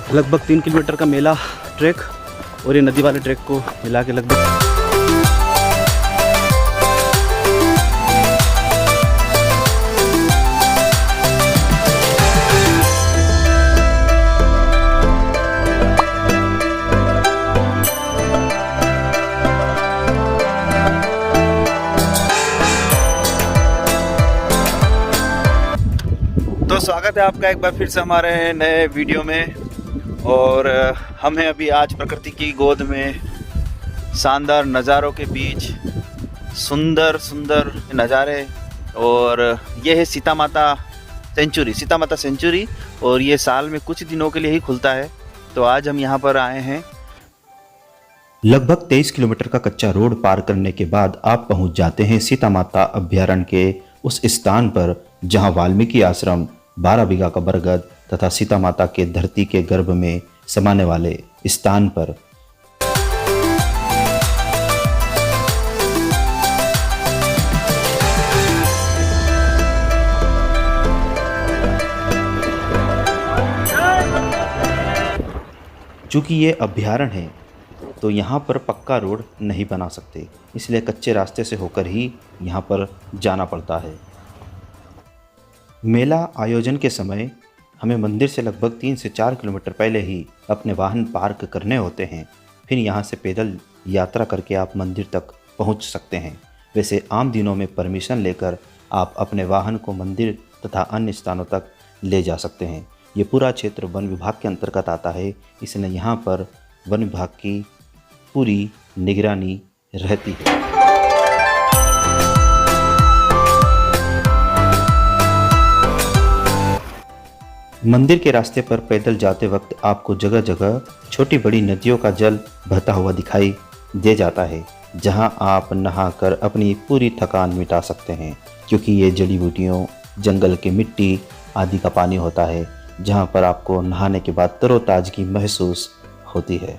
लगभग 3 किलोमीटर का मेला ट्रैक और ये नदी वाले ट्रैक को मिला के लगभग तो स्वागत है आपका एक बार फिर से हमारे नए वीडियो में। और हम हैं अभी आज प्रकृति की गोद में, शानदार नज़ारों के बीच, सुंदर सुंदर नज़ारे। और ये है सीता माता सेंचुरी और ये साल में कुछ दिनों के लिए ही खुलता है। तो आज हम यहाँ पर आए हैं। लगभग 23 किलोमीटर का कच्चा रोड पार करने के बाद आप पहुंच जाते हैं सीता माता अभ्यारण्य के उस स्थान पर जहां वाल्मीकि आश्रम, 12 बीघा का बरगद तथा सीता माता के धरती के गर्भ में समाने वाले स्थान पर। चूंकि ये अभ्यारण्य है तो यहाँ पर पक्का रोड नहीं बना सकते, इसलिए कच्चे रास्ते से होकर ही यहाँ पर जाना पड़ता है। मेला आयोजन के समय हमें मंदिर से लगभग 3 से 4 किलोमीटर पहले ही अपने वाहन पार्क करने होते हैं। फिर यहाँ से पैदल यात्रा करके आप मंदिर तक पहुँच सकते हैं। वैसे आम दिनों में परमिशन लेकर आप अपने वाहन को मंदिर तथा अन्य स्थानों तक ले जा सकते हैं। ये पूरा क्षेत्र वन विभाग के अंतर्गत आता है, इसलिए यहाँ पर वन विभाग की पूरी निगरानी रहती है। मंदिर के रास्ते पर पैदल जाते वक्त आपको जगह जगह छोटी बड़ी नदियों का जल बहता हुआ दिखाई दे जाता है, जहां आप नहाकर अपनी पूरी थकान मिटा सकते हैं, क्योंकि ये जड़ी बूटियों, जंगल की मिट्टी आदि का पानी होता है, जहां पर आपको नहाने के बाद तरोताजगी महसूस होती है।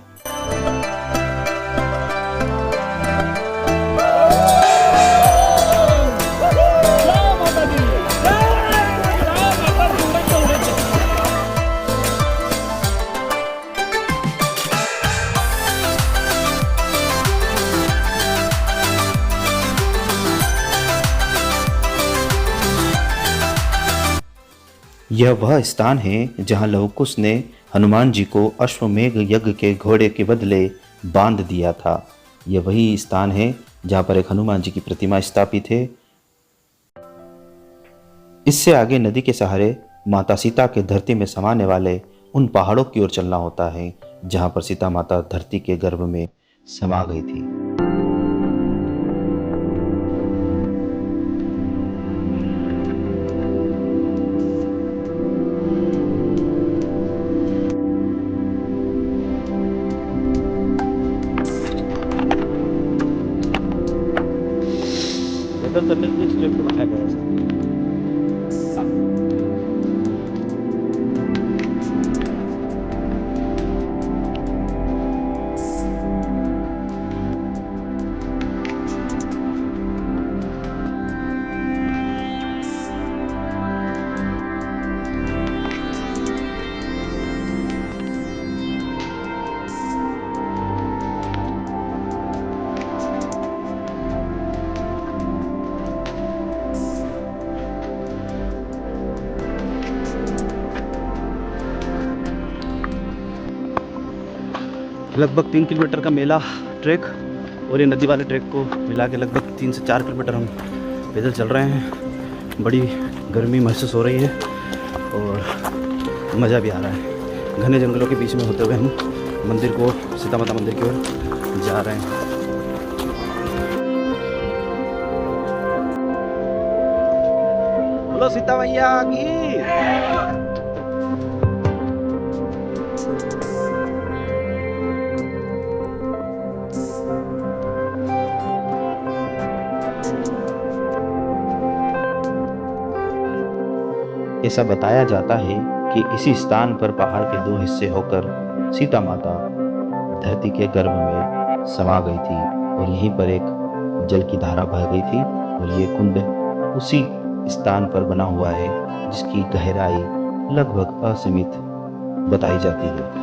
यह वह स्थान है जहां लवकुश ने हनुमान जी को अश्वमेघ यज्ञ के घोड़े के बदले बांध दिया था। यह वही स्थान है जहां पर एक हनुमान जी की प्रतिमा स्थापित है। इससे आगे नदी के सहारे माता सीता के धरती में समाने वाले उन पहाड़ों की ओर चलना होता है जहां पर सीता माता धरती के गर्भ में समा गई थी। करने के लिए स्क्रिप्ट बनाया गया है। लगभग 3 किलोमीटर का मेला ट्रैक और ये नदी वाले ट्रैक को मिला के लगभग 3 से 4 किलोमीटर हम पैदल चल रहे हैं। बड़ी गर्मी महसूस हो रही है और मज़ा भी आ रहा है। घने जंगलों के बीच में होते हुए हम मंदिर को, सीता माता मंदिर की ओर जा रहे हैं। बोलो सीता मैया की। ऐसा बताया जाता है कि इसी स्थान पर पहाड़ के 2 हिस्से होकर सीता माता धरती के गर्भ में समा गई थी और यहीं पर एक जल की धारा बह गई थी और ये कुंड उसी स्थान पर बना हुआ है जिसकी गहराई लगभग असीमित बताई जाती है।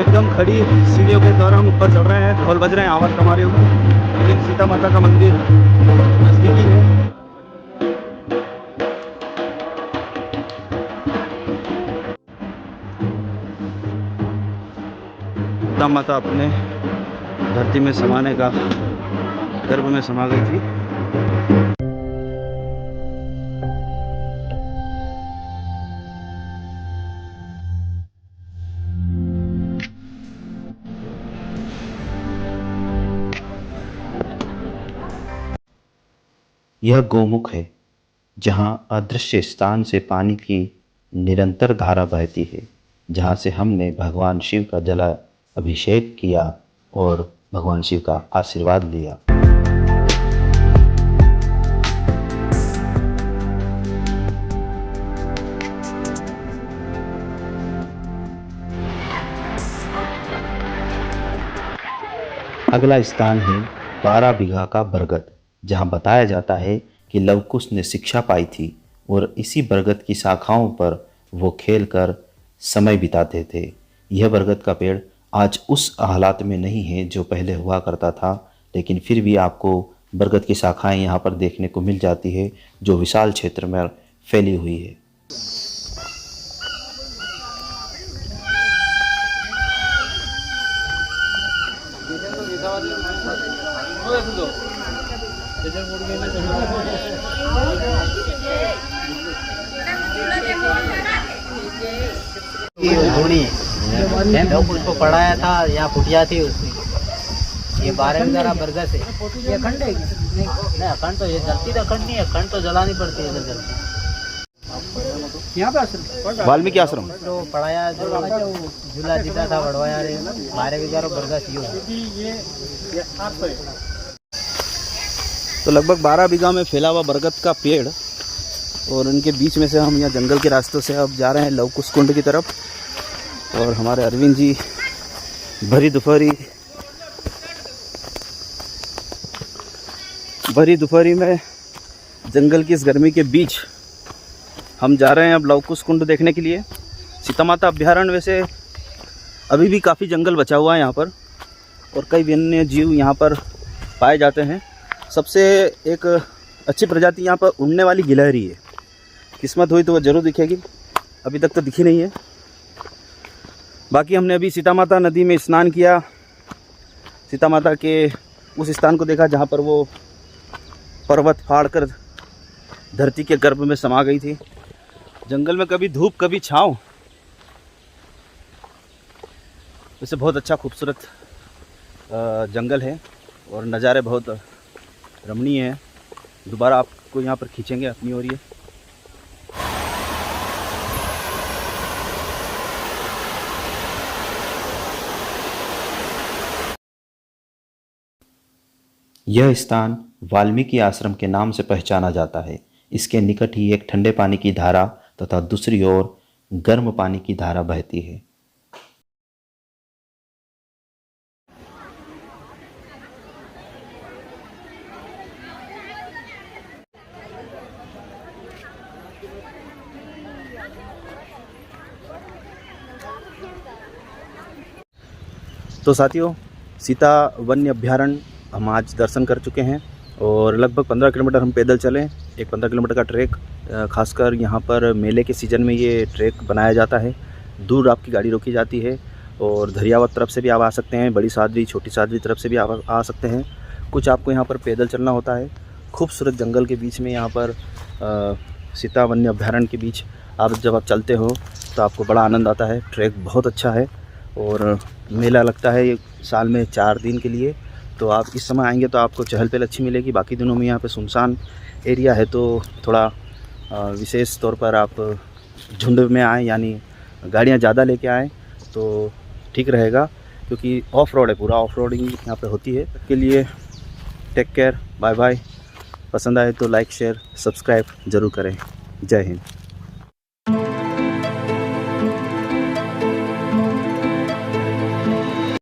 एकदम खड़ी सीढ़ियों के द्वारा हम ऊपर चढ़ रहे हैं, ढोल बज रहे हैं, आवाज़ कमा रही हूँ। लेकिन सीता माता का मंदिर नज़दीकी है। सीता माता अपने धरती में समाने का गर्भ में समा गई थी। यह गोमुख है, जहाँ अदृश्य स्थान से पानी की निरंतर धारा बहती है, जहाँ से हमने भगवान शिव का जला अभिषेक किया और भगवान शिव का आशीर्वाद लिया। अगला स्थान है 12 बीघा का बरगद, जहाँ बताया जाता है कि लवकुश ने शिक्षा पाई थी और इसी बरगद की शाखाओं पर वो खेल कर समय बिताते थे। यह बरगद का पेड़ आज उस हालात में नहीं है जो पहले हुआ करता था, लेकिन फिर भी आपको बरगद की शाखाएं यहाँ पर देखने को मिल जाती है, जो विशाल क्षेत्र में फैली हुई है। उसको पढ़ाया था, यहाँ कुटिया थी उसकी। ये 12 बीघा बरगद है। ये अखंड है? नहीं अखंड तो ये जलती तो अखंड नहीं है, अखंड तो जलानी पड़ती है। जलती यहाँ पे आश्रम वाल्मीकि आश्रम जो पढ़ाया, जो झूला जीता था बढ़वाया रे 12 बीघा बरगद तो लगभग 12 बीघा में फैला हुआ बरगद का पेड़, और उनके बीच में से हम यहाँ जंगल के रास्तों से अब जा रहे हैं लवकुश कुंड की तरफ। और हमारे अरविंद जी भरी दोपहरी में जंगल की इस गर्मी के बीच हम जा रहे हैं अब लवकुश कुंड देखने के लिए। सीता माता अभ्यारण्य वैसे अभी भी काफ़ी जंगल बचा हुआ है यहाँ पर, और कई वन्य जीव यहाँ पर पाए जाते हैं। सबसे एक अच्छी प्रजाति यहाँ पर उड़ने वाली गिलहरी है। किस्मत हुई तो वह ज़रूर दिखेगी, अभी तक तो दिखी नहीं है। बाकी हमने अभी सीता माता नदी में स्नान किया, सीता माता के उस स्थान को देखा जहाँ पर वो पर्वत फाड़ कर धरती के गर्भ में समा गई थी। जंगल में कभी धूप कभी छाँव, वैसे बहुत अच्छा खूबसूरत जंगल है और नज़ारे बहुत रमणीय है। दोबारा आपको यहाँ पर खींचेंगे अपनी ओर। यह स्थान वाल्मीकि आश्रम के नाम से पहचाना जाता है। इसके निकट ही एक ठंडे पानी की धारा तथा दूसरी ओर गर्म पानी की धारा बहती है। तो साथियों, सीता वन्य अभ्यारण्य हम आज दर्शन कर चुके हैं और लगभग 15 किलोमीटर हम पैदल चले। एक 15 किलोमीटर का ट्रैक, खासकर यहाँ पर मेले के सीज़न में ये ट्रैक बनाया जाता है। दूर आपकी गाड़ी रोकी जाती है और धरियावत तरफ से भी आप आ सकते हैं, बड़ी सादरी छोटी सादरी तरफ से भी आप आ सकते हैं। कुछ आपको यहाँ पर पैदल चलना होता है। खूबसूरत जंगल के बीच में यहाँ पर सीता वन्य अभ्यारण्य के बीच जब आप चलते हो तो आपको बड़ा आनंद आता है। ट्रैक बहुत अच्छा है और मेला लगता है साल में 4 दिन के लिए। तो आप इस समय आएंगे तो आपको चहल पहल अच्छी मिलेगी। बाकी दिनों में यहाँ पे सुनसान एरिया है, तो थोड़ा विशेष तौर पर आप झुंड में आएँ, यानी गाड़ियाँ ज़्यादा लेके आएँ तो ठीक रहेगा, क्योंकि ऑफ रोड है, पूरा ऑफ रोडिंग यहाँ पे होती है। के लिए टेक केयर, बाय बाय। पसंद आए तो लाइक शेयर सब्सक्राइब ज़रूर करें। जय हिंद।